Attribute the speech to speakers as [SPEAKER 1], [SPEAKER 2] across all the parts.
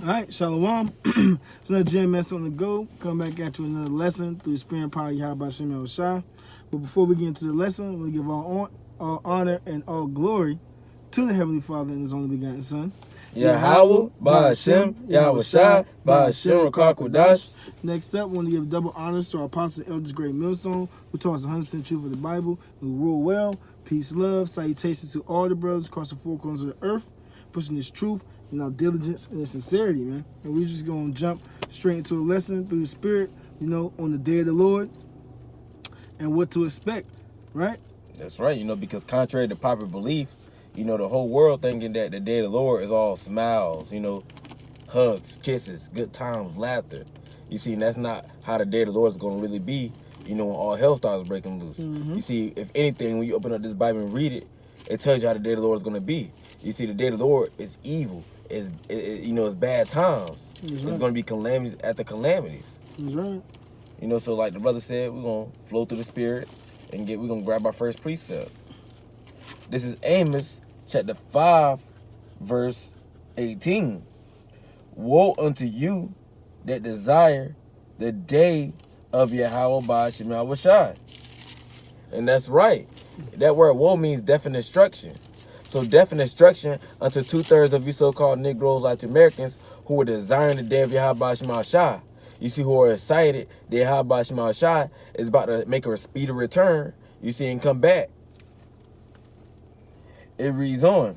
[SPEAKER 1] All right, Shalom. It's another GMS on the go. Come back at you with another lesson through the Spirit and power of Yahweh Shem Shai. But before we get into the lesson, we give all honor and all glory to the Heavenly Father and His only begotten Son.
[SPEAKER 2] Yahweh, Ba'ashem, Yahweh Shai, Ba'ashem, Rakar Kodash.
[SPEAKER 1] Next up, we want to give double honors to our apostles, elders, great millstone, who taught us 100% truth of the Bible, who rule well. Peace, love, salutations to all the brothers across the four corners of the earth, pushing this truth and our diligence and sincerity, man. And we're just going to jump straight into a lesson through the Spirit, on the day of the Lord and what to expect, right?
[SPEAKER 2] That's right, because contrary to popular belief, the whole world thinking that the day of the Lord is all smiles, hugs, kisses, good times, laughter. You see, and that's not how the day of the Lord is going to really be, when all hell starts breaking loose.
[SPEAKER 1] Mm-hmm.
[SPEAKER 2] You see, if anything, when you open up this Bible and read it, it tells you how the day of the Lord is going to be. You see, the day of the Lord is evil. It's bad times.
[SPEAKER 1] That's right.
[SPEAKER 2] It's going to be calamities after calamities.
[SPEAKER 1] That's right.
[SPEAKER 2] So like the brother said, we're going to flow through the Spirit and we're going to grab our first precept. This is Amos chapter 5, verse 18. Woe unto you that desire the day of Yahweh Ba'ashem Yahweh Shai. And that's right. That word woe means death and destruction. So death and destruction unto 2/3 of you so-called Negroes, Latin Americans, who are desiring the day of Yahweh Ba'ashem Yahweh Shai. You see, who are excited that Yahweh Ba'ashem Yahweh Shai is about to make a speedy return. You see, and come back. It reads on.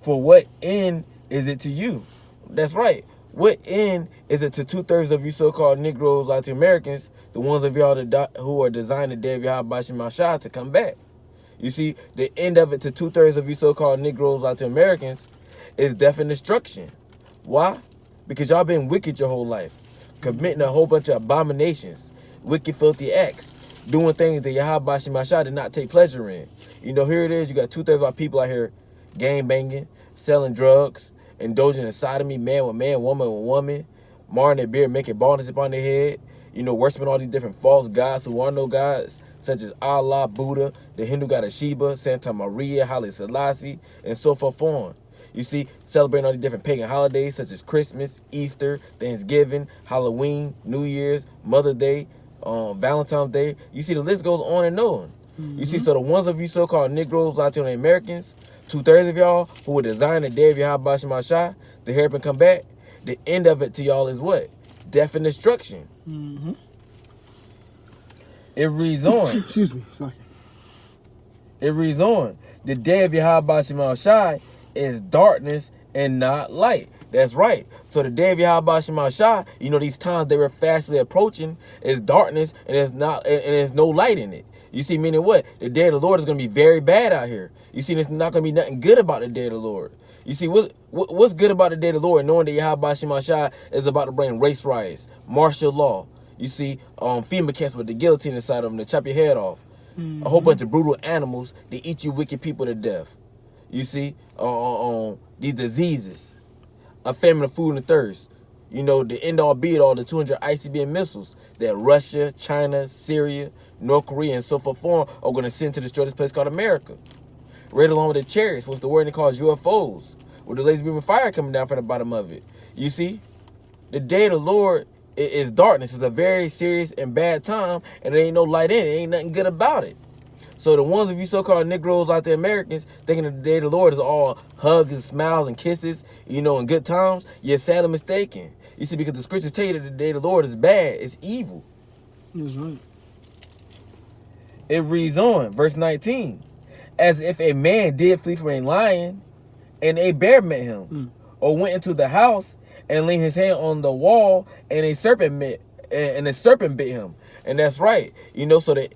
[SPEAKER 2] For what end is it to you? That's right. What end is it to 2/3 of you so-called Negroes, Latin Americans, the ones of y'all who are designing the day of Yahweh Ba'ashem Yahweh Shai to come back? You see, the end of it to 2/3 of you so-called Negroes, Latin Americans, is death and destruction. Why? Because y'all been wicked your whole life, committing a whole bunch of abominations, wicked, filthy acts, doing things that Yahweh Ba'ashem Yahweh Shai did not take pleasure in. Here it is. You got 2/3 of our people out here gang banging, selling drugs, indulging in sodomy, man with man, woman with woman, marring their beard, making baldness upon their head, worshiping all these different false gods who are no gods, such as Allah, Buddha, the Hindu god of Shiva, Santa Maria, Haile Selassie, and so forth on. You see, celebrating all these different pagan holidays such as Christmas, Easter, Thanksgiving, Halloween, New Year's, Mother's Day, Valentine's Day. You see, the list goes on and on. Mm-hmm. You see, so the ones of you so-called Negroes, Latino Americans, 2/3 of y'all who were designing the day of Yahweh Ba'ashem Yahweh Shai, to help and come back, the end of it to y'all is what? Death and destruction.
[SPEAKER 1] Mm-hmm.
[SPEAKER 2] It reads on.
[SPEAKER 1] Excuse me. Sorry.
[SPEAKER 2] It reads on. The day of Yahweh Ba'ashem Yahweh Shai is darkness and not light. That's right. So the day of Yahweh Ba'ashem Yahweh Shai, these times they were fastly approaching, is darkness and there's no light in it. You see, meaning what? The day of the Lord is going to be very bad out here. You see, there's not going to be nothing good about the day of the Lord. You see, what's good about the day of the Lord, knowing that Yahweh Ba'ashem Yahweh Shai is about to bring race riots, martial law. You see, FEMA camps with the guillotine inside of them to chop your head off. Mm-hmm. A whole bunch of brutal animals to eat you wicked people to death. You see, these diseases, a famine of food and thirst. The end all be it all, the 200 ICBM missiles that Russia, China, Syria, North Korea, and so forth are going to send to destroy this place called America. Right along with the chariots, what's the word they call UFOs, with the laser beam of fire coming down from the bottom of it. You see, the day of the Lord is darkness. It's a very serious and bad time, and there ain't no light in it. Ain't nothing good about it. So the ones of you so-called Negroes out there, Americans, thinking that the day of the Lord is all hugs and smiles and kisses, and good times, you're sadly mistaken. You see, because the scriptures tell you that the day of the Lord is bad. It's evil.
[SPEAKER 1] That's right.
[SPEAKER 2] It reads on, verse 19. As if a man did flee from a lion, and a bear met him, or went into the house and laid his hand on the wall, and a serpent bit him. And that's right.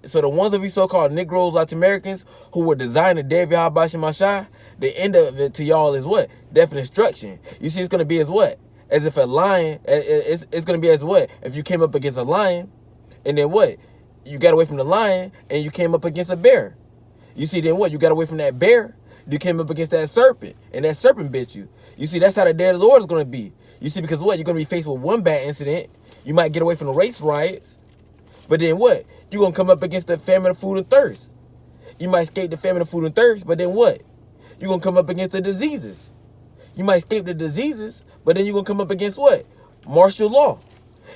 [SPEAKER 2] So the ones of you so-called Negroes, Latin Americans, who were designing the day of Yahweh Ba'ashem Yahweh Shai, the end of it to y'all is what? Death and destruction. You see, it's going to be as what? As if a lion, it's going to be as what? If you came up against a lion, and then what? You got away from the lion, and you came up against a bear. You see, then what? You got away from that bear, you came up against that serpent, and that serpent bit you. You see, that's how the day of the Lord is going to be. You see, because what? You're going to be faced with one bad incident. You might get away from the race riots. But then what? You're going to come up against the famine of food and thirst. You might escape the famine of food and thirst, but then what? You're going to come up against the diseases. You might escape the diseases, but then you're gonna come up against what? Martial law.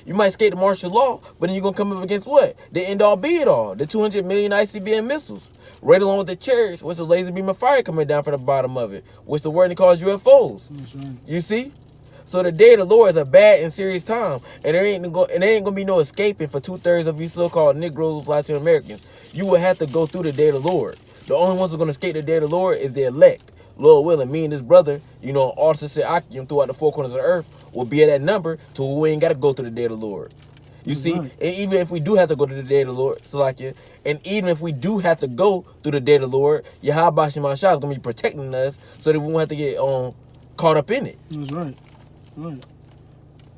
[SPEAKER 2] You might escape the martial law, but then you're gonna come up against what? The end all be it all. The 200 million ICBM missiles. Right along with the chariots, with the laser beam of fire coming down from the bottom of it. Which the word calls UFOs.
[SPEAKER 1] That's right.
[SPEAKER 2] You see? So the day of the Lord is a bad and serious time, and there ain't gonna be no escaping for 2/3 of you so-called Negroes, Latin Americans. You will have to go through the day of the Lord. The only ones who are gonna escape the day of the Lord is the elect. Lord willing, me and this brother, all Akim throughout the four corners of the earth will be at that number to where we ain't gotta go through the day of the Lord. You see,
[SPEAKER 1] right.
[SPEAKER 2] and even if we do have to go to the day of the Lord, Salakia, and even if we do have to go through the day of the Lord, Yahweh Shema Shah is gonna be protecting us so that we won't have to get caught up in it.
[SPEAKER 1] That's right. Right.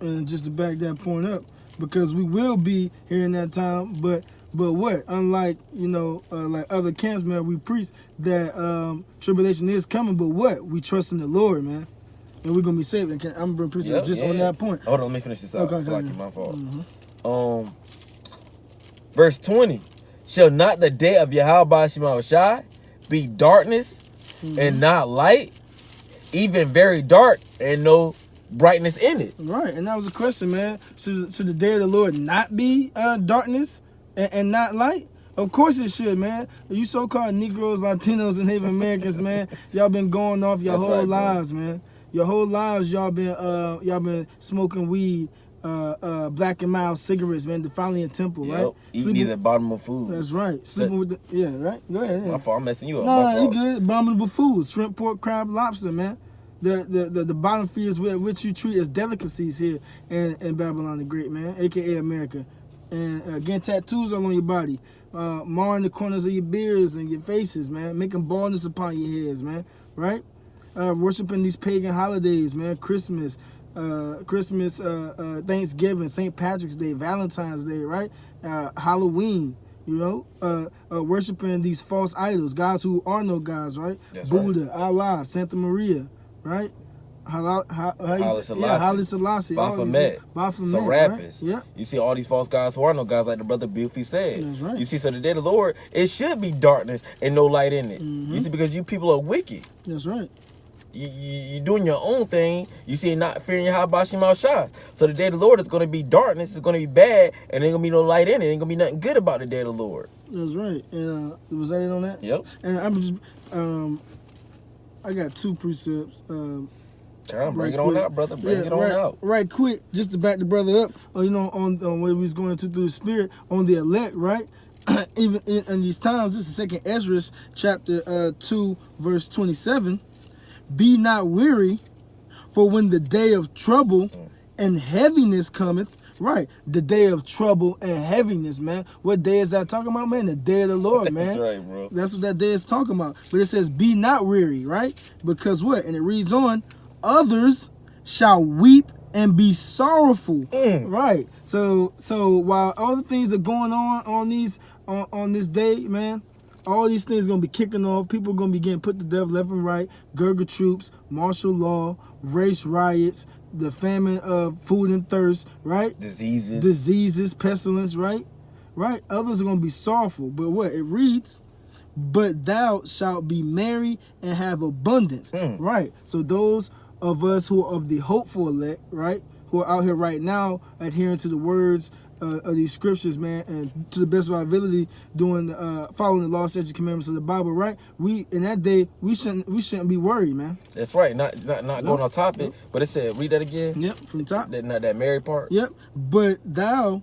[SPEAKER 1] And just to back that point up, because we will be here in that time, but what? Unlike, like other camps, man, we preach that tribulation is coming, but what? We trust in the Lord, man. And we're going to be saved. And I'm going to preach just on that point.
[SPEAKER 2] Hold on, let me finish this out.
[SPEAKER 1] Okay,
[SPEAKER 2] It's like my fault. Verse 20. Shall not the day of Yahweh Shema Shai be darkness and not light, even very dark and no brightness in it?
[SPEAKER 1] Right, and that was a question, man. Should the day of the Lord not be darkness and not light? Of course it should, man. You so-called Negroes, Latinos, and Native Americans, man, y'all been going off your whole lives, man. Your whole lives, y'all been smoking weed, black and mild cigarettes, man, defiling a temple, right?
[SPEAKER 2] Eating these abominable foods.
[SPEAKER 1] That's right. Sleeping with right? Go ahead. Yeah.
[SPEAKER 2] My fault, I'm messing you up.
[SPEAKER 1] No, you good. Abominable foods, shrimp, pork, crab, lobster, man. The bottom feeders which you treat as delicacies here in Babylon the Great, man, aka America. And again, tattoos all on your body, marring the corners of your beards and your faces, man, making baldness upon your heads, man, right? Worshiping these pagan holidays, man, Christmas, Thanksgiving, St. Patrick's Day, Valentine's Day, right? Halloween, worshiping these false idols, gods who are no gods, right?
[SPEAKER 2] That's
[SPEAKER 1] Buddha,
[SPEAKER 2] right.
[SPEAKER 1] Allah, Santa Maria, right? Haile Selassie,
[SPEAKER 2] Baphomet, Serapis.
[SPEAKER 1] Right? Yeah.
[SPEAKER 2] You see all these false gods who are no gods, like the brother Beauty said.
[SPEAKER 1] That's right.
[SPEAKER 2] You see, so the day of the Lord, it should be darkness and no light in it. You see, because you people are wicked.
[SPEAKER 1] That's right.
[SPEAKER 2] You doing your own thing. You see, not fearing Yahweh Shema Shah. So the day of the Lord is going to be darkness. It's going to be bad, and there ain't going to be no light in it. Ain't going to be nothing good about the day of the Lord.
[SPEAKER 1] That's right. And was that it on that?
[SPEAKER 2] Yep.
[SPEAKER 1] And I'm just, I got two precepts.
[SPEAKER 2] Bring it on out, brother. Bring it on out.
[SPEAKER 1] Right quick, just to back the brother up, on what we was going through the Spirit, on the elect, right? Even in these times, this is 2nd Ezra, chapter 2, verse 27. Be not weary, for when the day of trouble and heaviness cometh, right? The day of trouble and heaviness, man. What day is that talking about, man? The day of the Lord, man.
[SPEAKER 2] That's right, bro.
[SPEAKER 1] That's what that day is talking about. But it says, be not weary, right? Because what? And it reads on, others shall weep and be sorrowful. Right. So while all the things are going on this day, man, all these things gonna be kicking off. People gonna be getting put to death left and right. Gurga troops, martial law, race riots, the famine of food and thirst, right? Diseases, pestilence, right? Right. Others are gonna be sorrowful. But what it reads, but thou shalt be merry and have abundance. Right. So those of us who are of the hopeful elect, right, who are out here right now adhering to the words of these scriptures, man, and to the best of our ability doing following the law, statutes, commandments of the Bible, right? We in that day we shouldn't be worried, man.
[SPEAKER 2] That's right. Not going on topic, but it said, read that again.
[SPEAKER 1] Yep, from top.
[SPEAKER 2] That merry part.
[SPEAKER 1] Yep. But thou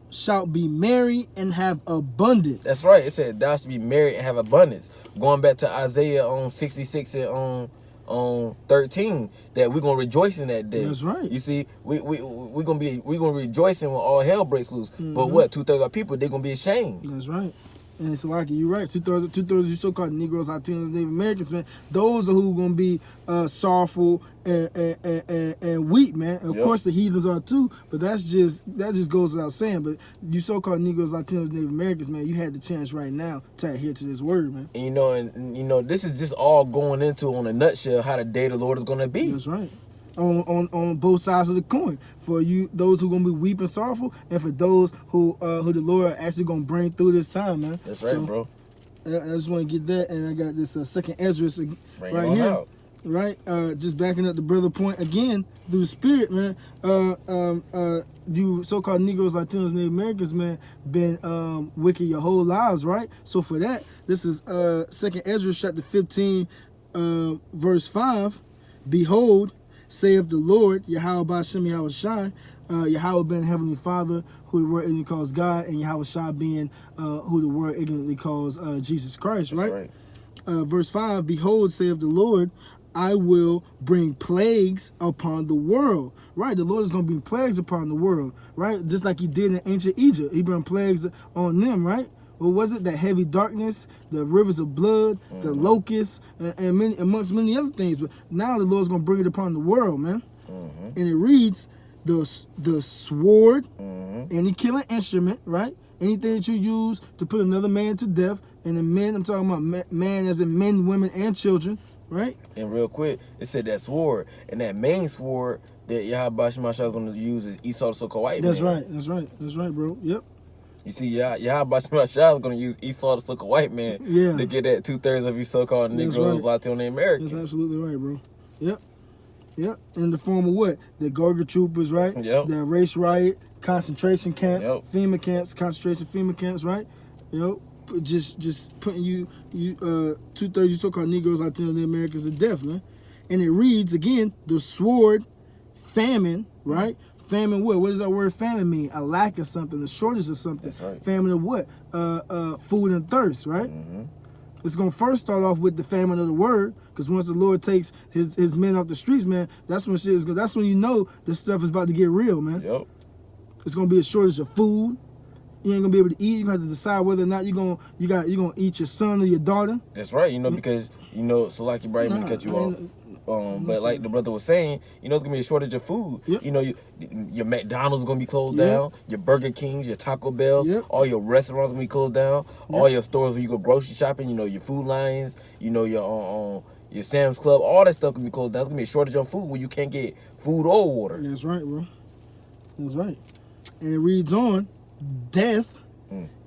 [SPEAKER 1] shalt be merry and have abundance.
[SPEAKER 2] That's right. It said thou shalt be merry and have abundance. Going back to Isaiah on 66 and on 13, that we're gonna rejoice in that day.
[SPEAKER 1] That's right.
[SPEAKER 2] You see, we're gonna rejoice in when all hell breaks loose. But what? 2/3 of people, they're gonna be ashamed.
[SPEAKER 1] That's right. And it's like you're right. Two-thirds of you so-called Negroes, Latinos, Native Americans, man. Those are who gonna be sorrowful and weak, man. Of course, the heathens are too. But that just goes without saying. But you so-called Negroes, Latinos, Native Americans, man, you had the chance right now to adhere to this word, man.
[SPEAKER 2] And this is just all going into, on a nutshell, how the day of the Lord is gonna be.
[SPEAKER 1] That's right. On both sides of the coin, for you, those who gonna be weeping sorrowful, and for those who the Lord actually gonna bring through this time, man.
[SPEAKER 2] That's right, bro.
[SPEAKER 1] I just want to get that, and I got this 2nd Ezra
[SPEAKER 2] Bring
[SPEAKER 1] right
[SPEAKER 2] it on
[SPEAKER 1] here.
[SPEAKER 2] out.
[SPEAKER 1] right? Just backing up the brother point again through the spirit, man. You so-called Negroes, Latinos, Native Americans, man, been wicked your whole lives, right? So for that, this is 2nd Ezra chapter 15, verse 5. Behold, saith the Lord, Yahweh Ba'Shem Yahweh Shai, Yahweh being Heavenly Father, who the word ignorantly calls God, and Yahweh Shai being who the word ignorantly calls Jesus Christ, right?
[SPEAKER 2] That's right.
[SPEAKER 1] Verse 5, behold, saith the Lord, I will bring plagues upon the world, right? The Lord is going to bring plagues upon the world, right? Just like he did in ancient Egypt. He brought plagues on them, right? What was it? That heavy darkness, the rivers of blood, the locusts, and many, amongst many other things. But now the Lord's going to bring it upon the world, man. And it reads, the sword, any killing instrument, right? Anything that you use to put another man to death, and the men, I'm talking about man as in men, women, and children, right?
[SPEAKER 2] And real quick, it said that sword, and that main sword that Yahweh Shai is going to use is Esau the so-called white man.
[SPEAKER 1] That's right, bro. Yep.
[SPEAKER 2] You see, Yahweh Shai is going to use Esau the so-called white man to get that 2/3 of you so-called Negroes, Latino Americans.
[SPEAKER 1] That's absolutely right, bro. Yep. In the form of what? The Gorga troopers, right?
[SPEAKER 2] Yep.
[SPEAKER 1] The race riot, concentration camps,
[SPEAKER 2] Yep.
[SPEAKER 1] FEMA camps, concentration FEMA camps, right? Just putting you 2/3 you so-called Negroes, Latino Americans to death, man. And it reads again, the sword, famine, right? Famine what? What does that word famine mean? A lack of something, a shortage of something.
[SPEAKER 2] That's right.
[SPEAKER 1] Famine of what? Food and thirst, right? It's going to first start off with the famine of the word, because once the Lord takes his men off the streets, man, that's when shit is good. That's when you know this stuff is about to get real, man.
[SPEAKER 2] Yep.
[SPEAKER 1] It's going to be a shortage of food. You ain't gonna be able to eat. You're gonna have to decide whether or not you're gonna eat your son or your daughter.
[SPEAKER 2] That's right, because Salaki Ibrahim to cut you off. But like the brother was saying, it's gonna be a shortage of food.
[SPEAKER 1] Yep.
[SPEAKER 2] Your McDonald's gonna be closed down. Your Burger Kings, your Taco Bells, all your restaurants gonna be closed down. All your stores where you go grocery shopping, your Food Lions, your Sam's Club, all that stuff gonna be closed down. It's gonna be a shortage of food where you can't get food or water.
[SPEAKER 1] That's right, bro. That's right. And it reads on, death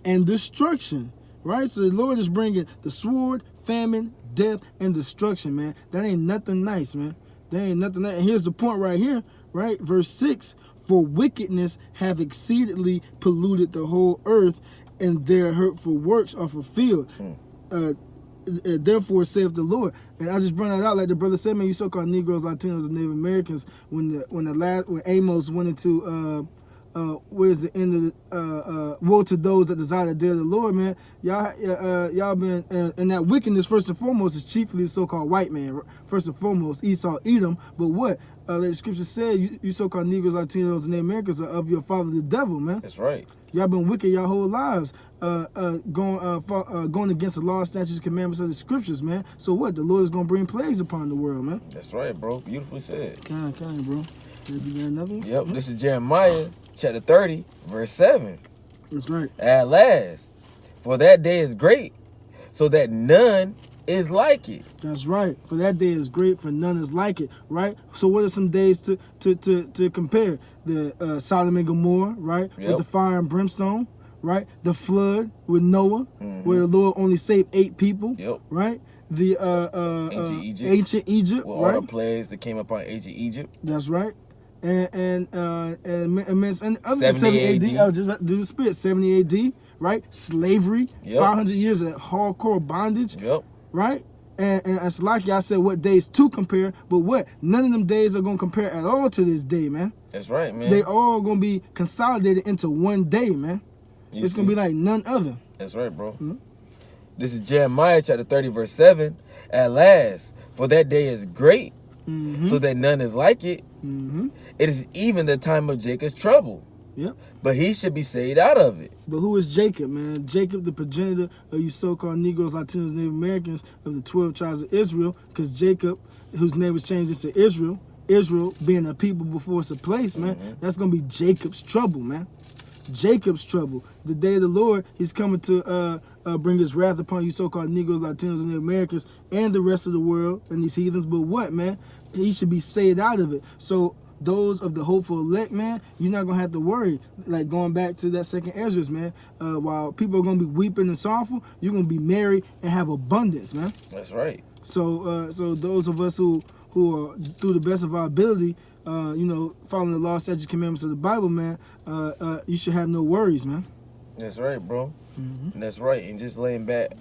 [SPEAKER 1] and destruction, right? So the Lord is bringing the sword, famine, death, and destruction, man. That ain't nothing nice, man. That ain't nothing nice. And here's the point right here, right? Verse 6, for wickedness have exceedingly polluted the whole earth, and their hurtful works are fulfilled. Therefore saith the Lord. And I just bring that out like the brother said, man, you so-called Negroes, Latinos, and Native Americans, when Amos went into where's the end of the woe to those that desire the day of the Lord, man. Y'all been and that wickedness first and foremost is chiefly the so-called white man. First and foremost, Esau, Edom. But what? Like the scripture said, you so-called Negroes, Latinos, and Native Americans are of your father the devil, man.
[SPEAKER 2] That's right.
[SPEAKER 1] Y'all been wicked your whole lives, going against the law, statutes, and commandments of the scriptures, man. So what? The Lord is gonna bring plagues upon the world, man.
[SPEAKER 2] That's right, bro. Beautifully said.
[SPEAKER 1] Kind, bro. You got another one?
[SPEAKER 2] Yep. This is Jeremiah chapter 30, verse 7.
[SPEAKER 1] That's right.
[SPEAKER 2] At last, for that day is great, so that none is like it.
[SPEAKER 1] That's right. For that day is great, for none is like it, right? So what are some days to compare? The Sodom and Gomorrah, right?
[SPEAKER 2] Yep.
[SPEAKER 1] With the fire and brimstone, right? The flood with Noah, where the Lord only saved 8 people,
[SPEAKER 2] Yep.
[SPEAKER 1] right? The ancient Egypt,
[SPEAKER 2] with
[SPEAKER 1] right?
[SPEAKER 2] all the plagues that came upon ancient Egypt.
[SPEAKER 1] That's right. And other
[SPEAKER 2] 70
[SPEAKER 1] AD. I was just about to do the spit. 70 AD, right? Slavery,
[SPEAKER 2] Yep.
[SPEAKER 1] 500 years of hardcore bondage,
[SPEAKER 2] Yep.
[SPEAKER 1] right? And it's like I said, what days to compare, but what? None of them days are going to compare at all to this day, man.
[SPEAKER 2] That's right, man.
[SPEAKER 1] They all going to be consolidated into one day, man. It's going to be like none other.
[SPEAKER 2] That's right, bro. This is Jeremiah chapter 30, verse 7. At last, for that day is great, so that none is like it. It is even the time of Jacob's trouble.
[SPEAKER 1] Yep.
[SPEAKER 2] But he should be saved out of it.
[SPEAKER 1] But who is Jacob, man? Jacob, the progenitor of you so-called Negroes, Latinos, Native Americans of the 12 tribes of Israel, because Jacob, whose name was changed into Israel, Israel being a people before it's a place, man, that's going to be Jacob's trouble, man. Jacob's trouble. The day of the Lord, he's coming to bring his wrath upon you so-called Negroes, Latinos, and Native Americans and the rest of the world and these heathens. But what, man? He should be saved out of it. So those of the hopeful elect, man, you're not going to have to worry. Like going back to that 2nd Ezra, man, while people are going to be weeping and sorrowful, you're going to be merry and have abundance, man.
[SPEAKER 2] That's right.
[SPEAKER 1] So those of us who are through the best of our ability, following the law, statutes, commandments of the Bible, man, you should have no worries, man.
[SPEAKER 2] That's right, bro. Mm-hmm. That's right. And just laying back,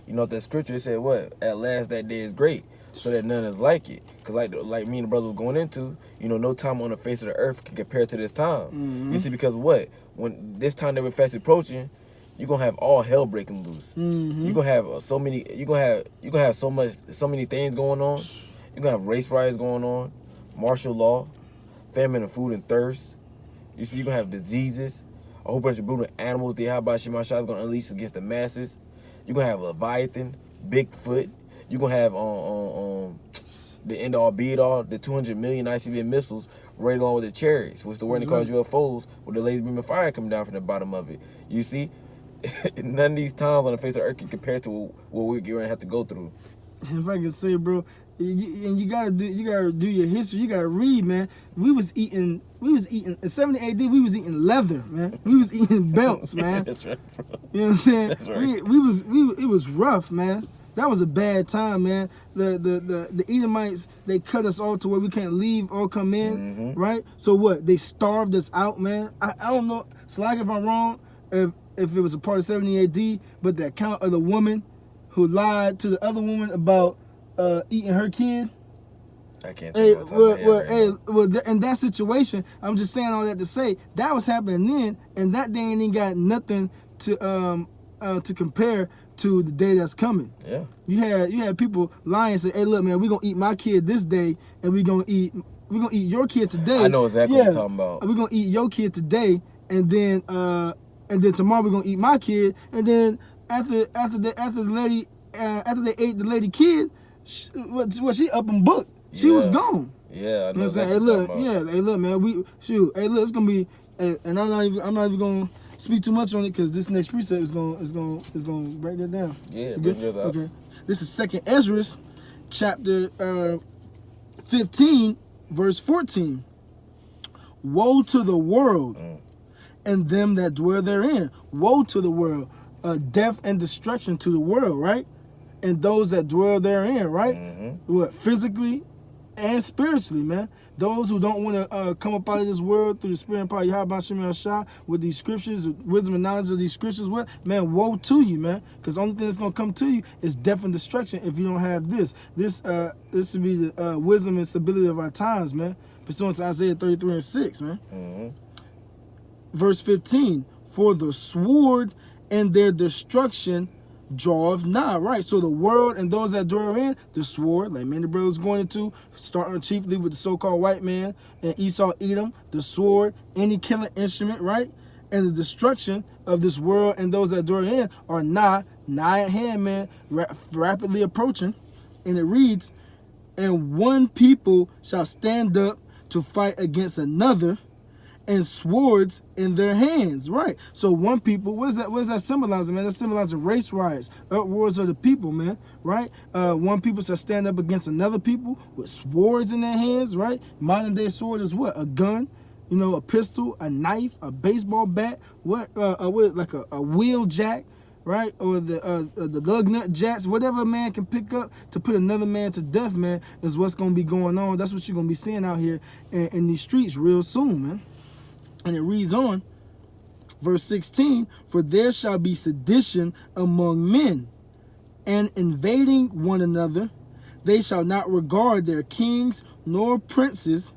[SPEAKER 2] that scripture, it said what? At last that day is great, so that none is like it. Because like me and the brother was going into, no time on the face of the earth can compare to this time. Mm-hmm. You see, because what? When this time that we're fast approaching, you're gonna have all hell breaking loose. Mm-hmm. You're gonna have so many things going on. You're gonna have race riots going on, martial law, famine and food and thirst. You see, you're gonna have diseases, a whole bunch of brutal animals the Yahweh Shema Shah is gonna unleash against the masses. You're gonna have Leviathan, Bigfoot. You're gonna have the end all be it all, the 200 million ICBM missiles right along with the chariots, which the word they call UFOs, with the laser beam of fire coming down from the bottom of it. You see, none of these times on the face of the earth can compare to what we're going to have to go through.
[SPEAKER 1] If I can say, bro, and you gotta do your history. You gotta read, man. We was eating in 70 AD. We was eating leather, man. We was eating belts, man.
[SPEAKER 2] That's right, bro.
[SPEAKER 1] You know what I'm saying?
[SPEAKER 2] That's right.
[SPEAKER 1] It was rough, man. That was a bad time, man. The Edomites, they cut us off to where we can't leave or come in, right? So what? They starved us out, man. I don't know. Slag if I'm wrong, if it was a part of 70 AD, but the account of the woman who lied to the other woman about eating her kid.
[SPEAKER 2] I can't think
[SPEAKER 1] in that situation, I'm just saying all that to say that was happening then, and that day ain't got nothing to compare to the day that's coming.
[SPEAKER 2] Yeah.
[SPEAKER 1] You had people lying and say, "Hey, look, man, we're gonna eat my kid this day, and we're gonna eat your kid today."
[SPEAKER 2] I know exactly what you're talking about.
[SPEAKER 1] We're gonna eat your kid today, and then tomorrow we're gonna eat my kid, and then after they ate the lady kid, she up and booked. She was gone.
[SPEAKER 2] Yeah, I know.
[SPEAKER 1] You know what I'm saying? Hey, look, man, it's gonna be, and I'm not even gonna speak too much on it because this next precept is gonna break that down.
[SPEAKER 2] Yeah, bring it up.
[SPEAKER 1] Okay. This is 2nd Ezra, chapter 15, verse 14. Woe to the world and them that dwell therein. Woe to the world. Death and destruction to the world, right? And those that dwell therein, right? What? Physically and spiritually, man. Those who don't want to come up out of this world through the spirit and power of Yahweh Shem Shah with these scriptures, wisdom and knowledge of these scriptures, man, woe to you, man. Because the only thing that's going to come to you is death and destruction if you don't have this. This should be the wisdom and stability of our times, man. Pursuant to Isaiah 33:6, man. Verse 15, for the sword and their destruction draweth nigh, right? So the world and those that dwell in, the sword, like many brothers going into, starting chiefly with the so-called white man and Esau Edom, the sword, any killing instrument, right? And the destruction of this world and those that dwell in are nigh at hand, man, rapidly approaching. And it reads, and one people shall stand up to fight against another, and swords in their hands, right? So one people, what is that symbolizing, man? That's symbolizing race riots, uproars of the people, man, right? One people shall stand up against another people with swords in their hands, right? Modern day sword is what? A gun, a pistol, a knife, a baseball bat, like a wheel jack, right? Or the lug nut jacks, whatever a man can pick up to put another man to death, man, is what's going to be going on. That's what you're going to be seeing out here in these streets real soon, man. And it reads on, verse 16, for there shall be sedition among men, and invading one another. They shall not regard their kings nor princes,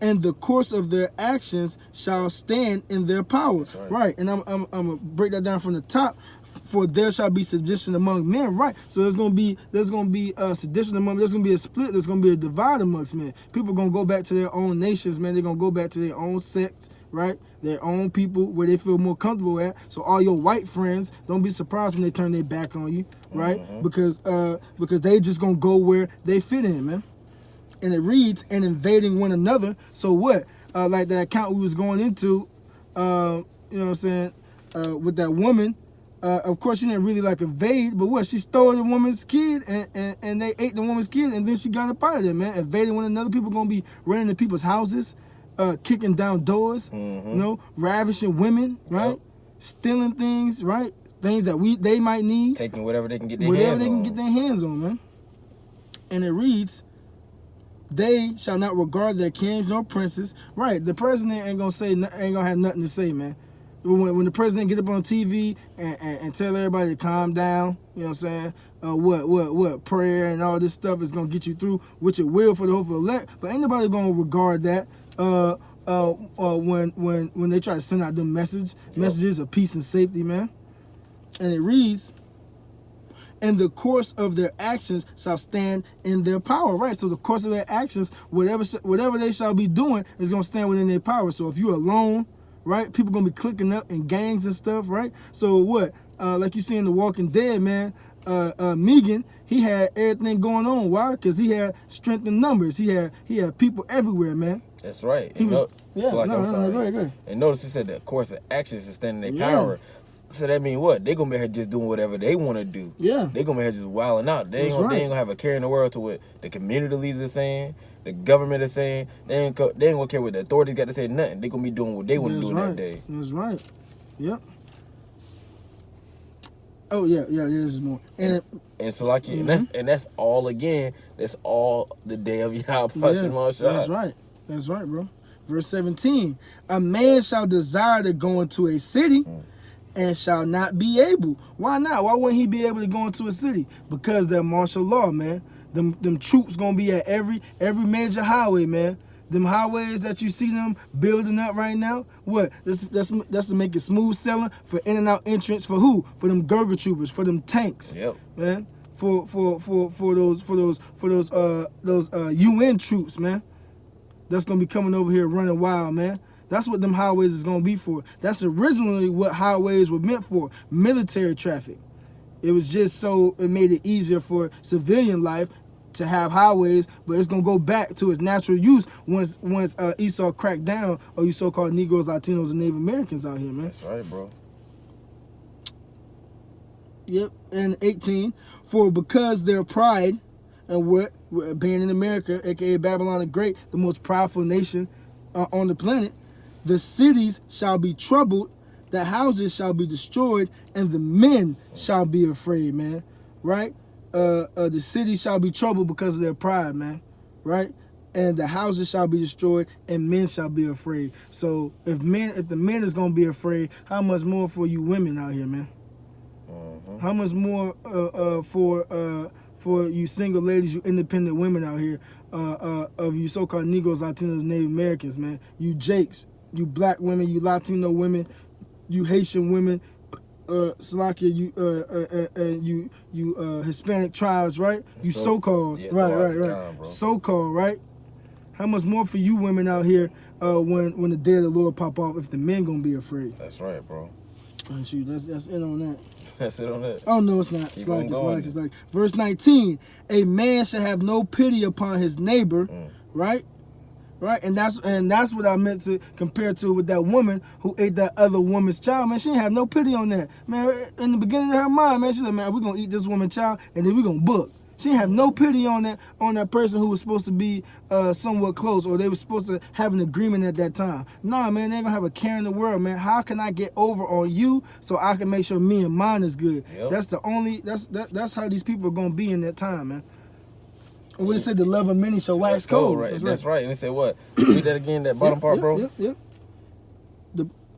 [SPEAKER 1] and the course of their actions shall stand in their power. Right. And I'm gonna break that down from the top. For there shall be sedition among men, right? So there's gonna be sedition among. There's gonna be a split. There's gonna be a divide amongst men. People are gonna go back to their own nations, man. They're gonna go back to their own sects, right? Their own people where they feel more comfortable at. So all your white friends, don't be surprised when they turn their back on you, right? Because they just gonna go where they fit in, man. And it reads, and invading one another. So what? Like that account we was going into, you know what I'm saying, with that woman. Of course, she didn't really invade, but what? She stole the woman's kid, and they ate the woman's kid, and then she got up out of there, man. Invading one another. People gonna be running to people's houses, kicking down doors, ravishing women, right? Yep. Stealing things, right? Things that they might need.
[SPEAKER 2] Taking whatever they can get their hands on.
[SPEAKER 1] Man. And it reads, they shall not regard their kings nor princes. Right, the president ain't gonna have nothing to say, man. When the president get up on TV and tell everybody to calm down, you know what I'm saying? What prayer and all this stuff is gonna get you through, which it will for the hopeful elect. But ain't nobody gonna regard that. When they try to send out them messages of peace and safety, man. And it reads, and the course of their actions shall stand in their power. Right, so the course of their actions, whatever they shall be doing, is gonna stand within their power. So if you're alone, right, people gonna be clicking up in gangs and stuff, right? So what? Like you see in The Walking Dead, man, Negan, he had everything going on. Why? Because he had strength in numbers. He had people everywhere, man.
[SPEAKER 2] That's right.
[SPEAKER 1] Go ahead.
[SPEAKER 2] And notice he said the course of actions is standing in their power. So that mean what? They gonna be here just doing whatever they want to do.
[SPEAKER 1] Yeah.
[SPEAKER 2] They gonna be here just wilding out. They ain't gonna have a care in the world to what the community leaders are saying, the government is saying. They ain't gonna care what the authorities got to say. Nothing. They gonna be doing what they want to do that day.
[SPEAKER 1] That's right. Yep. Oh yeah. There's more. And
[SPEAKER 2] so like, and that's all again. That's all the day of Yahweh Shai.
[SPEAKER 1] That's right, bro. Verse 17, a man shall desire to go into a city and shall not be able. Why not? Why wouldn't he be able to go into a city? Because they're martial law, man. Them troops gonna be at every major highway, man. Them highways that you see them building up right now, what? That's to make it smooth sailing for in and out entrance for who? For them Gurga troopers, for them tanks, man. For those UN troops, man. That's gonna be coming over here running wild, man. That's what them highways is gonna be for. That's originally what highways were meant for, military traffic. It was just so it made it easier for civilian life to have highways, but it's gonna go back to its natural use once Esau cracked down on you so-called Negroes, Latinos, and Native Americans out here, man.
[SPEAKER 2] That's right, bro.
[SPEAKER 1] Yep, and 18, for because their pride and what being in America, aka Babylon the Great, the most powerful nation on the planet, the cities shall be troubled, the houses shall be destroyed, and the men shall be afraid, man. Right? The city shall be troubled because of their pride, man. Right? And the houses shall be destroyed, and men shall be afraid. So if the men is gonna be afraid, how much more for you women out here, man? How much more for you single ladies, you independent women out here, of you so-called Negroes, Latinos, Native Americans, man. You Jakes, you black women, you Latino women, you Haitian women, Slovakia, you Hispanic tribes, right? You so-called, right. So-called, right? How much more for you women out here when the day of the Lord pop off if the men gonna be afraid?
[SPEAKER 2] That's right, bro.
[SPEAKER 1] Shoot, that's it on that.
[SPEAKER 2] That's it on that.
[SPEAKER 1] Oh no, it's not. It's like verse 19. A man shall have no pity upon his neighbor, right? Right, and that's what I meant to compare to with that woman who ate that other woman's child, man. She didn't have no pity on that, man. In the beginning of her mind, man, she's like, man, we're gonna eat this woman's child and then we're gonna book. She didn't have no pity on that person who was supposed to be somewhat close, or they were supposed to have an agreement at that time. Nah, man, they ain't gonna have a care in the world, man. How can I get over on you so I can make sure me and mine is good? Yep. That's how these people are gonna be in that time, man. And when it said the love of many shall wax cold.
[SPEAKER 2] Right. That's right. And they said what? Read that again, that bottom part, bro.
[SPEAKER 1] Yep.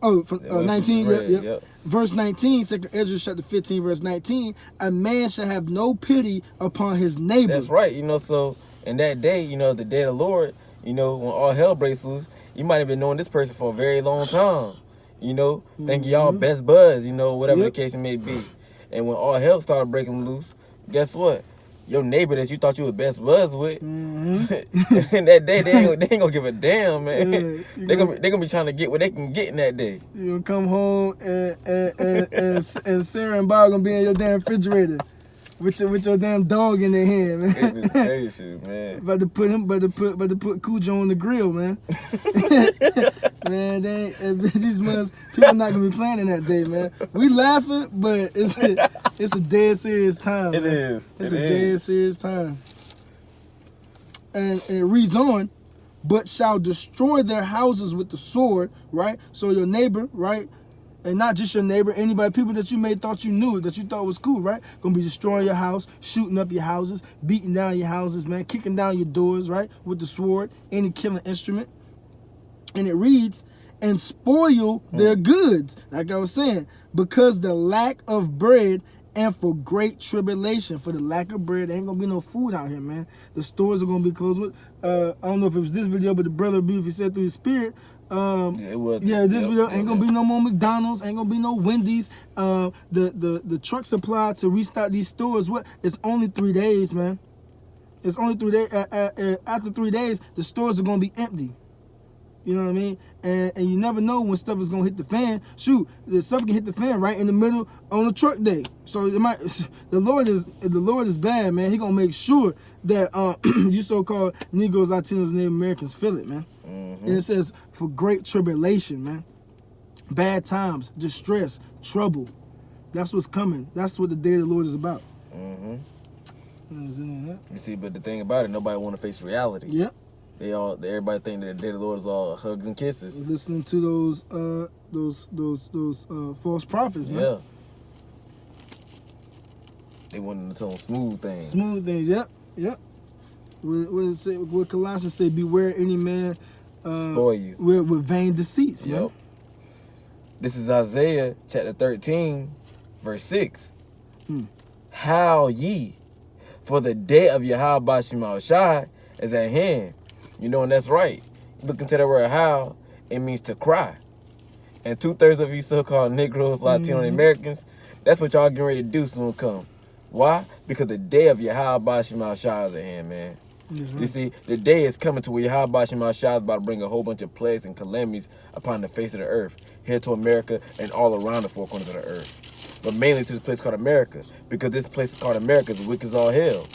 [SPEAKER 1] 19, yep. Verse 19, 2 Ezra chapter 15, verse 19, a man shall have no pity upon his neighbor.
[SPEAKER 2] That's right. So in that day, the day of the Lord, when all hell breaks loose, you might have been knowing this person for a very long time. Thinking y'all best buds, whatever the case it may be. And when all hell started breaking loose, guess what? Your neighbor that you thought you was best buds with, in that day they ain't gonna give a damn, man. They gonna be trying to get what they can get in that day.
[SPEAKER 1] You gonna come home and Sarah and Bob gonna be in your damn refrigerator with your damn dog in their hand, man.
[SPEAKER 2] It's crazy, man.
[SPEAKER 1] About to put Cujo on the grill, man. Man, these months people not gonna be planning that day, man. We laughing, but it's a dead serious time.
[SPEAKER 2] It is.
[SPEAKER 1] It's a dead serious time. And it reads on, but shall destroy their houses with the sword, right? So your neighbor, right? And not just your neighbor, anybody, people that you may thought you knew, that you thought was cool, right? Gonna be destroying your house, shooting up your houses, beating down your houses, man, kicking down your doors, right? With the sword, any killing instrument. And it reads, and spoil their goods, like I was saying, because the lack of bread and for great tribulation. For the lack of bread, there ain't gonna be no food out here, man. The stores are gonna be closed. With I don't know if it was this video, but the brother beautifully said through his spirit.
[SPEAKER 2] It was.
[SPEAKER 1] Yeah, this video ain't gonna be no more McDonald's, ain't gonna be no Wendy's. The truck supply to restock these stores, what? It's only 3 days, man. It's only 3 days. After 3 days, the stores are gonna be empty. You know what I mean? And you never know when stuff is gonna hit the fan. Shoot, the stuff can hit the fan right in the middle on a truck day. So it might. The Lord is bad, man. He gonna make sure that you so-called Negroes, Latinos, and Native Americans feel it, man. And it says for great tribulation, man. Bad times, distress, trouble. That's what's coming. That's what the day of the Lord is about.
[SPEAKER 2] You see, but the thing about it, nobody want to face reality.
[SPEAKER 1] Yep.
[SPEAKER 2] Everybody think that the day of the Lord is all hugs and kisses.
[SPEAKER 1] Listening to those false prophets, man.
[SPEAKER 2] Yeah. They wanted to tell them smooth things.
[SPEAKER 1] Smooth things, yep. What does it say? What Colossians say? Beware any man
[SPEAKER 2] spoil you
[SPEAKER 1] with vain deceits.
[SPEAKER 2] Yep.
[SPEAKER 1] Man.
[SPEAKER 2] This is Isaiah chapter 13, verse 6. Howl ye, for the day of Yahweh Shema Shai is at hand. You know, and that's right. Look into that word howl, it means to cry. And 2/3 of you so-called Negroes, Latino Americans, that's what y'all getting ready to do soon come. Why? Because the day of Yahweh Shema Shai is at hand, man. You see, the day is coming to where Yahweh Shema Shai is about to bring a whole bunch of plagues and calamities upon the face of the earth, here to America and all around the four corners of the earth. But mainly to this place called America, because this place called America is wicked as all hell.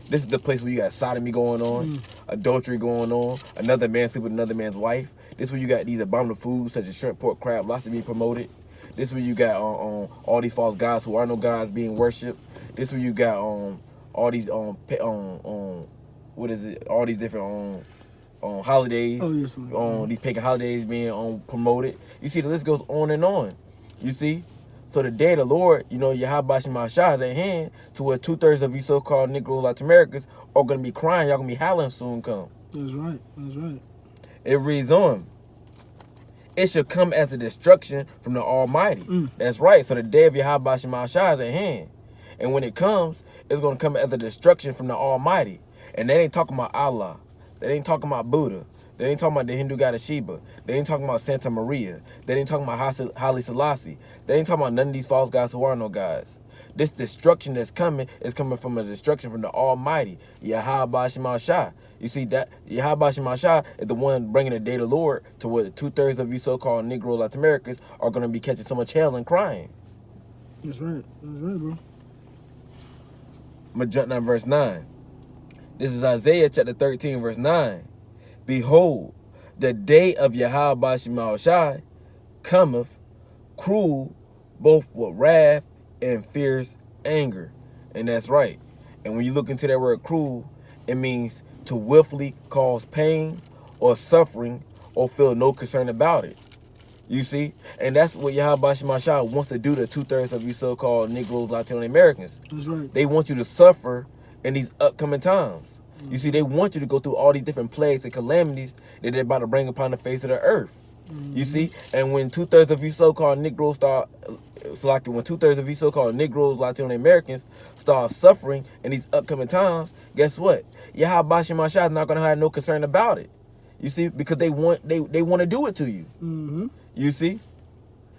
[SPEAKER 2] This is the place where you got sodomy going on, adultery going on, another man sleep with another man's wife. This is where you got these abominable foods such as shrimp, pork, crab, lobster being promoted. This is where you got all these false gods who are no gods being worshipped. This is where you got all these what is it? All these different holidays. These pagan holidays being promoted. You see, the list goes on and on. You see. So the day of the Lord, you know, Yahweh Shema Shai is at hand, to where 2/3 of you so-called Negro Latin Americans are going to be crying. Y'all going to be howling soon come.
[SPEAKER 1] That's right. That's right.
[SPEAKER 2] It reads on. It shall come as a destruction from the Almighty. That's right. So the day of Yahweh Shema Shai is at hand. And when it comes, it's going to come as a destruction from the Almighty. And they ain't talking about Allah. They ain't talking about Buddha. They ain't talking about the Hindu goddess Shiva. They ain't talking about Santa Maria. They ain't talking about Haile Selassie. They ain't talking about none of these false gods who are no gods. This destruction that's coming is coming from a destruction from the Almighty, Yahweh Shema Shai. You see, that Yahweh Shema Shai is the one bringing the day of the Lord to where 2/3 of you so-called Negro Latin Americans are going to be catching so much hell and crying.
[SPEAKER 1] That's right. That's right, bro.
[SPEAKER 2] I'm going to jump down verse 9. This is Isaiah chapter 13, verse 9. Behold, the day of Yahweh Shema Shai cometh, cruel, both with wrath and fierce anger. And that's right. And when you look into that word cruel, it means to willfully cause pain or suffering or feel no concern about it. You see? And that's what Yahweh Shema Shai wants to do to 2/3 of you so-called Negroes, Latino Americans.
[SPEAKER 1] That's right.
[SPEAKER 2] They want you to suffer in these upcoming times. You see, they want you to go through all these different plagues and calamities that they're about to bring upon the face of the earth. You see? And when 2/3 of you so-called Negroes when 2/3 of you so-called Negroes, Latino Americans start suffering in these upcoming times, guess what? Yahweh Shema Shai is not going to have no concern about it. You see? Because they want to do it to you. You see?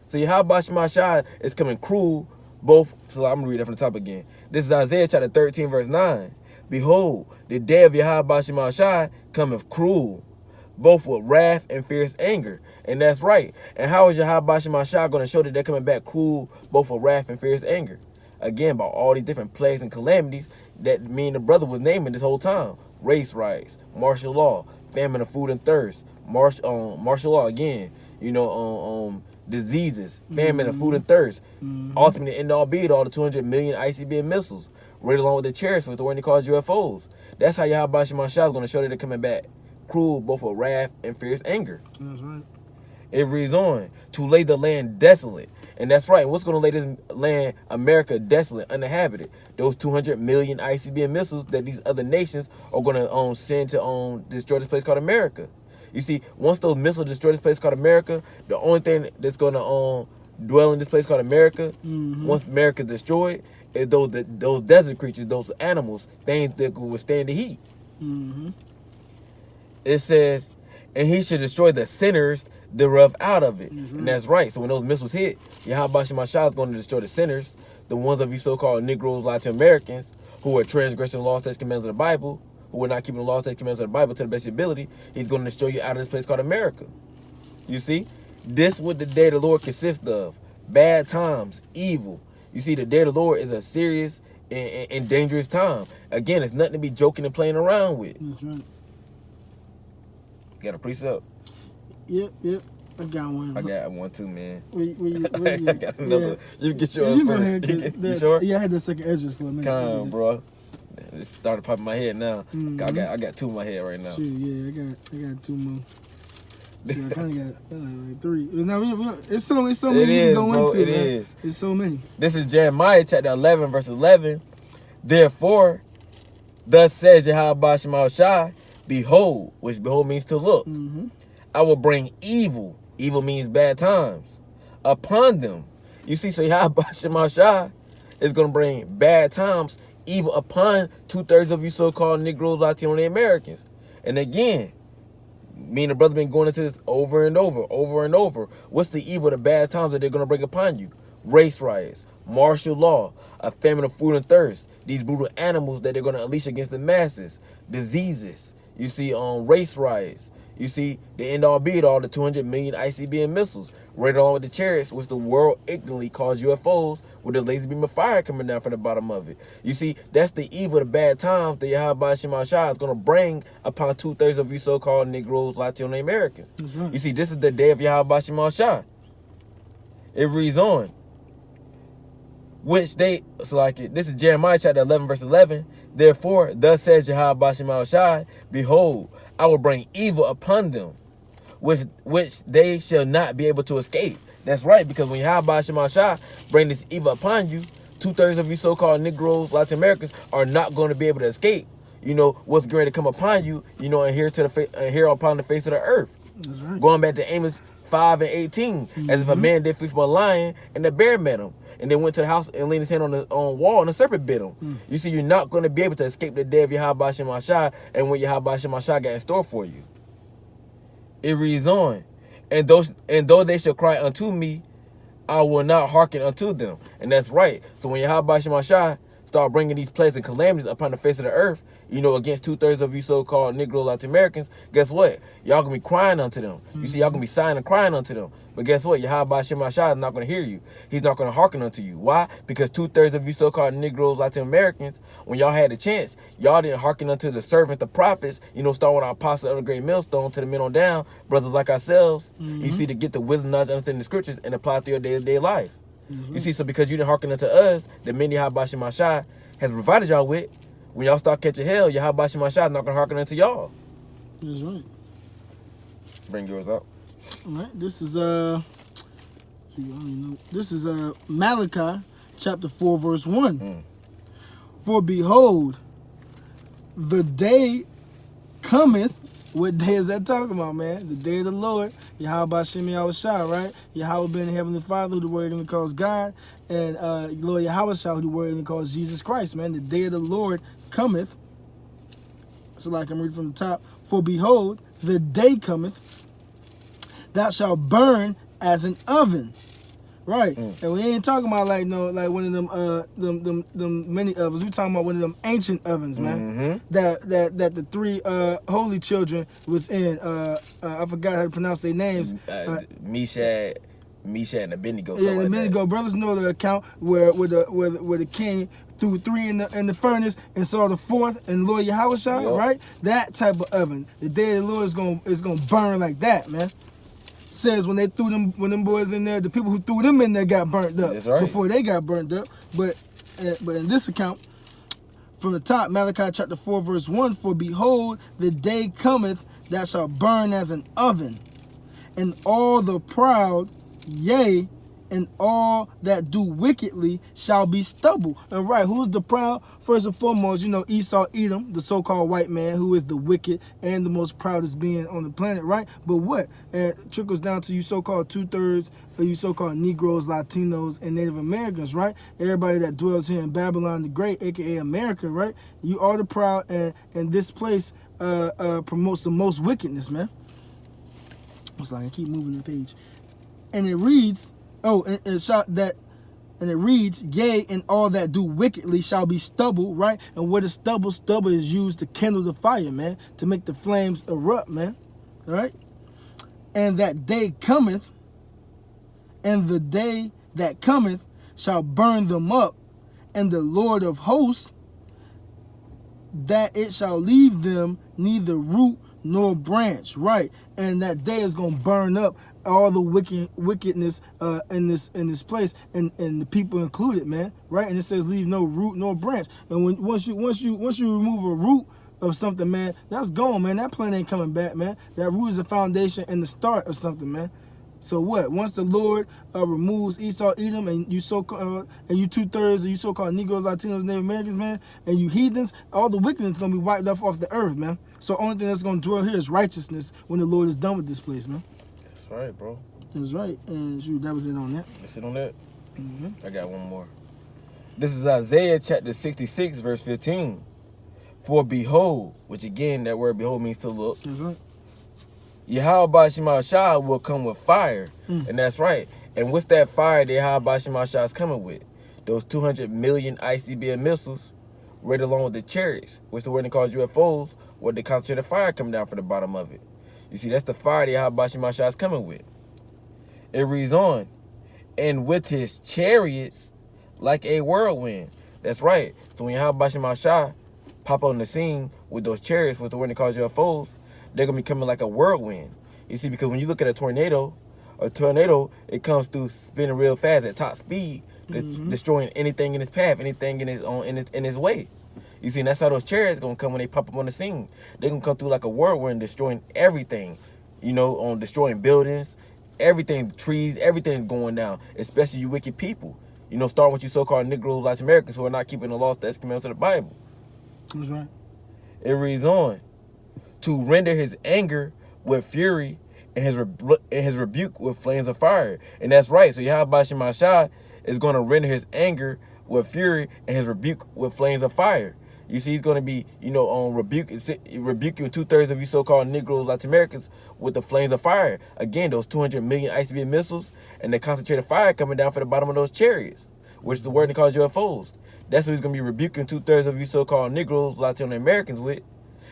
[SPEAKER 2] So Yahweh Shema Shai is coming cruel, both. So I'm going to read that from the top again. This is Isaiah chapter 13, verse 9. Behold, the day of Yahweh Shema Shai cometh cruel, both with wrath and fierce anger. And that's right. And how is Yahweh Shema Shai going to show that they're coming back cruel, both with wrath and fierce anger? Again, by all these different plagues and calamities that me and the brother was naming this whole time. Race riots, martial law, famine of food and thirst, martial law again, diseases, famine of food and thirst. Ultimately, end all be it all, the 200 million ICBM missiles, right along with the chariots for the one they call UFOs. That's how Yahweh Shema Shai is going to show that they're coming back cruel, both with wrath and fierce anger.
[SPEAKER 1] That's right.
[SPEAKER 2] It reads on, to lay the land desolate And that's right. What's going to lay this land, America, desolate, uninhabited? Those 200 million ICBM missiles that these other nations are going to send to destroy this place called America. You see, once those missiles destroy this place called America, the only thing that's going to dwell in this place called America, once America destroyed, is those desert creatures, those animals, things that will withstand the heat. It says, and he should destroy the sinners thereof out of it. And that's right. So when those missiles hit, Yahweh Shema Shah is going to destroy the sinners, the ones of you so-called Negroes, Latin Americans, who are transgressing the law, statutes, commands of the Bible, who are not keeping the law, statutes, commands of the Bible to the best of your ability. He's going to destroy you out of this place called America. You see? This what the day of the Lord consists of. Bad times, evil. You see, the day of the Lord is a serious and dangerous time. Again, it's nothing to be joking and playing around with.
[SPEAKER 1] That's right.
[SPEAKER 2] You got a precept?
[SPEAKER 1] Yep. I got one.
[SPEAKER 2] I got one too, man.
[SPEAKER 1] I
[SPEAKER 2] I got another. You get yours
[SPEAKER 1] You go
[SPEAKER 2] first.
[SPEAKER 1] ahead.
[SPEAKER 2] You sure?
[SPEAKER 1] Yeah, I had the second Ezra for a minute.
[SPEAKER 2] Come, bro. It started popping my head now. I got two in my head right now.
[SPEAKER 1] Shit, yeah, I got two more. So I kind of got like three. Now it's so many you can go into.
[SPEAKER 2] It is.
[SPEAKER 1] It's so many.
[SPEAKER 2] This is Jeremiah chapter 11, verse 11. Therefore, thus says Yahweh Shema Shai, behold, which behold means to look. I will bring evil. Evil means bad times upon them. You see, so Yahweh Shema Shai is going to bring bad times, evil upon 2/3 of you so-called Negroes, Latino Americans. And again, me and the brother been going into this over and over. What's the evil, the bad times that they're going to bring upon you? Race riots, martial law, a famine of food and thirst, these brutal animals that they're going to unleash against the masses, diseases. You see, race riots. You see, the end all be it all, the 200 million ICBM missiles, right along with the chariots, which the world ignorantly calls UFOs, with a laser beam of fire coming down from the bottom of it. You see, that's the evil, the bad times that Yahweh Shema Shai is going to bring upon 2/3 of you so-called Negroes, Latino Americans.
[SPEAKER 1] Right.
[SPEAKER 2] You see, this is the day of Yahweh Shema Shai. It reads on. Which they, this is Jeremiah chapter 11, verse 11. Therefore, thus says Yahweh Shema Shai, behold, I will bring evil upon them, which they shall not be able to escape. That's right, because when Yahweh Shema Shai bring this evil upon you, 2/3 of you so-called Negroes, Latin Americans are not going to be able to escape. You know what's going to come upon you. You know, and here upon the face of the earth.
[SPEAKER 1] That's right.
[SPEAKER 2] Going back to Amos 5 and 18, as if a man did flee from a lion and the bear met him, and then went to the house and leaned his hand on the wall and the serpent bit him. You see, you're not going to be able to escape the day of Yahweh Shema Shai and what Yahweh Shema Shai got in store for you. It reads on, and though they shall cry unto me, I will not hearken unto them. And that's right. So when Yahweh Shema Shai start bringing these plagues and calamities upon the face of the earth, you know, against 2/3 of you so-called Negro Latin Americans, guess what? Y'all gonna be crying unto them. You see, y'all gonna be sighing and crying unto them. But guess what? Yahweh Shema Shai is not gonna hear you. He's not gonna hearken unto you. Why? Because 2/3 of you so-called Negroes, Latin Americans, when y'all had a chance, y'all didn't hearken unto the servants, the prophets, you know, starting with our apostle of the great millstone to the men on down, brothers like ourselves. You see, to get the wisdom, knowledge, understanding the scriptures and apply it to your day-to-day life. You see, so because you didn't hearken unto us, the men Yahweh Shema Shai has provided y'all with, when y'all start catching hell, Yahweh Shema Shai is not gonna hearken unto y'all.
[SPEAKER 1] That's right.
[SPEAKER 2] Bring yours up.
[SPEAKER 1] All right. This is Malachi chapter 4 verse 1. For behold, the day cometh. What day is that talking about, man? The day of the Lord, Yahweh Shema Shai, right? Yahweh being the Heavenly Father, who the word even calls God, and Lord Yahweh Shai, who the word even calls Jesus Christ, man. The day of the Lord cometh. So like I'm reading from the top. For behold, the day cometh, thou shalt burn as an oven. Right. And we ain't talking about like one of them many ovens. We talking about one of them ancient ovens, man. That the three holy children was in. I forgot how to pronounce their names.
[SPEAKER 2] Meshach, and Abednego.
[SPEAKER 1] Yeah, the Abednego brothers know the account where the king threw three in the furnace and saw the fourth in Lord Yahweh Shai, right? That type of oven. The day of the Lord is gonna burn like that, man. Says when them boys in there, the people who threw them in there got burnt up.
[SPEAKER 2] That's right.
[SPEAKER 1] Before they got burnt up. But in this account, from the top, Malachi chapter 4 verse 1, for behold, the day cometh that shall burn as an oven, and all the proud, yea, and all that do wickedly shall be stubble. And right, who's the proud? First and foremost, Esau, Edom, the so-called white man, who is the wicked and the most proudest being on the planet, right? But what? It trickles down to you so-called 2/3 of you so-called Negroes, Latinos, and Native Americans, right? Everybody that dwells here in Babylon the Great, aka America, right? You are the proud, and this place promotes the most wickedness, man. It's like I keep moving the page. And it reads, and it reads, yea, and all that do wickedly shall be stubble, right? And what is stubble? Stubble is used to kindle the fire, man, to make the flames erupt, man, all right? And that day cometh, and the day that cometh shall burn them up, and the Lord of hosts, that it shall leave them neither root nor branch, right? And that day is going to burn up all the wickedness in this place, and the people included, man, right? And it says leave no root nor branch. And once you remove a root of something, man, that's gone, man. That plant ain't coming back, man. That root is the foundation and the start of something, man. So what? Once the Lord removes Esau, Edom, and you and you 2/3 of you so-called Negroes, Latinos, Native Americans, man, and you heathens, all the wickedness is gonna be wiped off the earth, man. So only thing that's gonna dwell here is righteousness when the Lord is done with this place, man.
[SPEAKER 2] That's right, bro.
[SPEAKER 1] That's right. And shoot, that was it on that.
[SPEAKER 2] That's it on that.
[SPEAKER 1] Mm-hmm.
[SPEAKER 2] I got one more. This is Isaiah chapter 66, verse 15. For behold, which again, that word behold means to look.
[SPEAKER 1] That's right.
[SPEAKER 2] Yahweh Shah will come with fire. And that's right. And what's that fire that Yahweh Shah is coming with? Those 200 million ICBM missiles, right along with the chariots, which the word they call UFOs, where the concentrated fire coming down from the bottom of it. You see, that's the fire that Yahweh Shah is coming with. It reads on, and with his chariots like a whirlwind. That's right. So when Yahweh Shah pop on the scene with those chariots, with the word they call UFOs, they're going to be coming like a whirlwind. You see, because when you look at a tornado, it comes through spinning real fast at top speed, destroying anything in its path, anything in its way. You see, and that's how those chariots going to come when they pop up on the scene. They're going to come through like a whirlwind, destroying everything, on destroying buildings, everything, trees, everything's going down, especially you wicked people. Starting with you so-called Negroes, Latin Americans who are not keeping the laws, statutes, commandments of the Bible.
[SPEAKER 1] That's right.
[SPEAKER 2] It reads on, to render his anger with fury and his rebuke with flames of fire. And that's right. So Yahweh Shah is going to render his anger with fury and his rebuke with flames of fire. You see, he's going to be, rebuking 2/3 of you so-called Negroes, Latin Americans with the flames of fire. Again, those 200 million ICBM missiles and the concentrated fire coming down from the bottom of those chariots, which is the word they call UFOs. That's what he's going to be rebuking 2/3 of you so-called Negroes, Latino Americans with.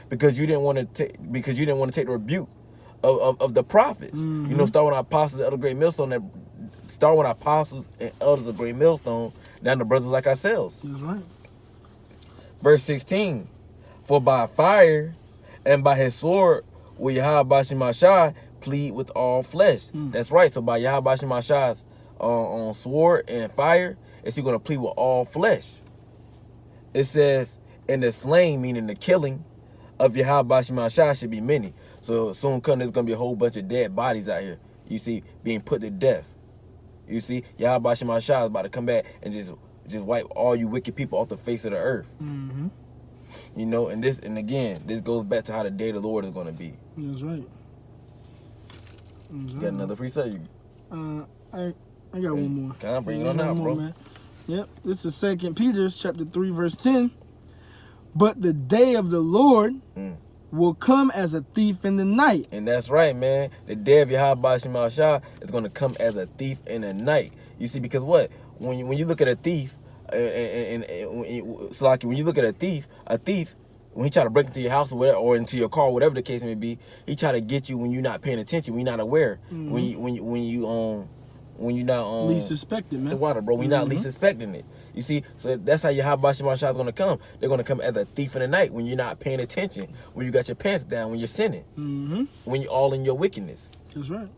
[SPEAKER 2] Because you didn't want to take the rebuke of the prophets. Start with our apostles of the great millstone, start with our apostles and elders of great millstone, down to brothers like ourselves.
[SPEAKER 1] That's right.
[SPEAKER 2] Verse 16, for by fire and by his sword will Yahweh Shah plead with all flesh. That's right. So by Yahweh Shah's on sword and fire, is he going to plead with all flesh? It says, and the slain, meaning the killing, of Yahweh Shah should be many. So soon come there's going to be a whole bunch of dead bodies out here, you see, being put to death. You see, Yahweh Shah is about to come back and just wipe all you wicked people off the face of the earth.
[SPEAKER 1] Mm-hmm.
[SPEAKER 2] And again, this goes back to how the day of the Lord is going to be.
[SPEAKER 1] That's right.
[SPEAKER 2] You got another precept?
[SPEAKER 1] I got one more.
[SPEAKER 2] Can I bring it on out, bro?
[SPEAKER 1] Man. Yep. This is 2 Peter chapter 3, verse 10. But the day of the Lord will come as a thief in the night.
[SPEAKER 2] And that's right, man. The day of Yahweh Shah is going to come as a thief in the night. You see, because what? When you look at a thief, when you look at a thief, when he try to break into your house or whatever, or into your car, whatever the case may be, he try to get you when you're not paying attention, when you're not aware, when you're not
[SPEAKER 1] least suspected, man.
[SPEAKER 2] The water, bro. We're not least suspecting it. You see, so that's how Yahweh Shah is going to come. They're going to come as a thief in the night when you're not paying attention, when you got your pants down, when you're sinning, when you're all in your wickedness.
[SPEAKER 1] That's right.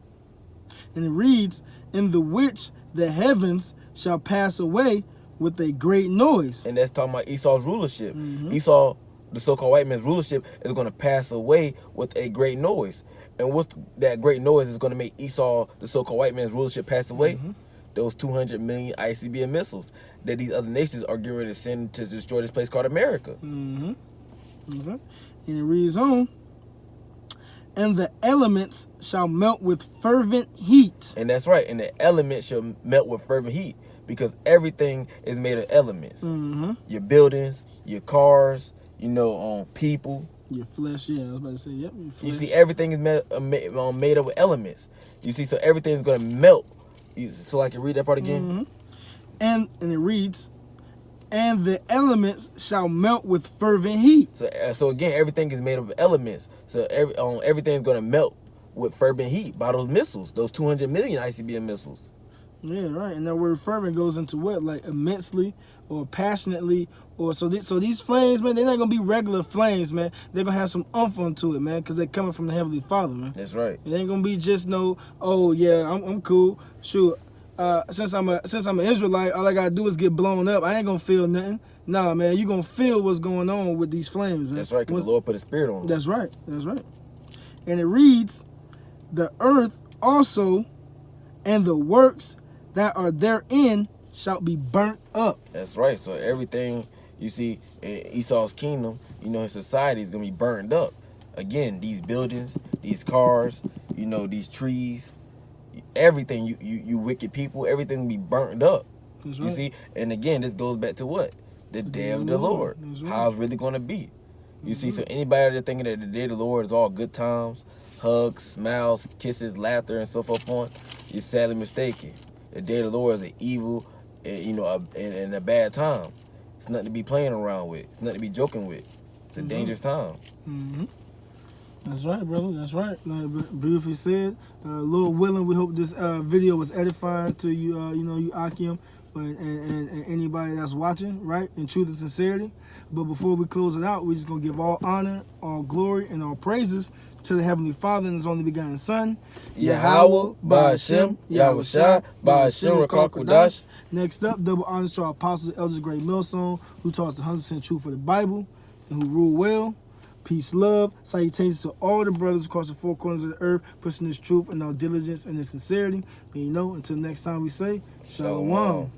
[SPEAKER 1] And it reads, in the which the heavens shall pass away with a great noise.
[SPEAKER 2] And that's talking about Esau's rulership. Esau, the so-called white man's rulership, is going to pass away with a great noise. And what that great noise is going to make Esau, the so-called white man's rulership, pass away? those 200 million ICBM missiles that these other nations are getting ready to send to destroy this place called America.
[SPEAKER 1] Mm-hmm. Okay. And it reads on, and the elements shall melt with fervent heat.
[SPEAKER 2] And that's right. And the elements shall melt with fervent heat, because everything is made of elements.
[SPEAKER 1] Mm-hmm.
[SPEAKER 2] Your buildings, your cars, people.
[SPEAKER 1] Your flesh, yeah, I was about to say, yep. Your flesh.
[SPEAKER 2] You see, everything is made up with elements. You see, so everything's going to melt. So I can read that part again?
[SPEAKER 1] Mm-hmm. And it reads, and the elements shall melt with fervent heat.
[SPEAKER 2] So again, everything is made up of elements. So everything's going to melt with fervent heat by those missiles, those 200 million ICBM missiles.
[SPEAKER 1] Yeah, right. And that word fervent goes into what? Like immensely or passionately. Or so these flames, man, they're not going to be regular flames, man. They're going to have some umph onto it, man, because they're coming from the Heavenly Father, man.
[SPEAKER 2] That's right.
[SPEAKER 1] It ain't going to be just no, oh, yeah, I'm cool. Sure. Since I'm an Israelite, all I got to do is get blown up. I ain't going to feel nothing. Nah, man, you're going to feel what's going on with these flames, man.
[SPEAKER 2] That's right, because the Lord put a spirit on them.
[SPEAKER 1] That's right. That's right. And it reads, the earth also and the works that are therein shall be burnt up.
[SPEAKER 2] That's right. So everything you see in Esau's kingdom, his society is going to be burned up. Again, these buildings, these cars, these trees, everything, you wicked people, everything will be burnt up.
[SPEAKER 1] That's right.
[SPEAKER 2] You see? And again, this goes back to what? The day of the Lord.
[SPEAKER 1] That's right.
[SPEAKER 2] How it's really going to be. You see? So anybody that's thinking that the day of the Lord is all good times, hugs, smiles, kisses, laughter, and so forth on, you're sadly mistaken. The day of the Lord is an evil, and a bad time. It's nothing to be playing around with. It's nothing to be joking with. It's a dangerous time.
[SPEAKER 1] Mm-hmm. That's right, brother. That's right. Like beautifully said. Lord willing, we hope this video was edifying to you, you Akim, and anybody that's watching, right? In truth and sincerity. But before we close it out, we're just going to give all honor, all glory, and all praises to the Heavenly Father and His only begotten Son,
[SPEAKER 2] Yahweh, Ba'ashem, Yahushua, Ba'ashem, Rakal Kodash.
[SPEAKER 1] Next up, double honors to our apostles, Elders Great Millstone, who taught us the 100% truth of the Bible and who rule well. Peace, love, salutations to all the brothers across the four corners of the earth, pushing this truth and our diligence and this sincerity. And until next time we say, Shalom.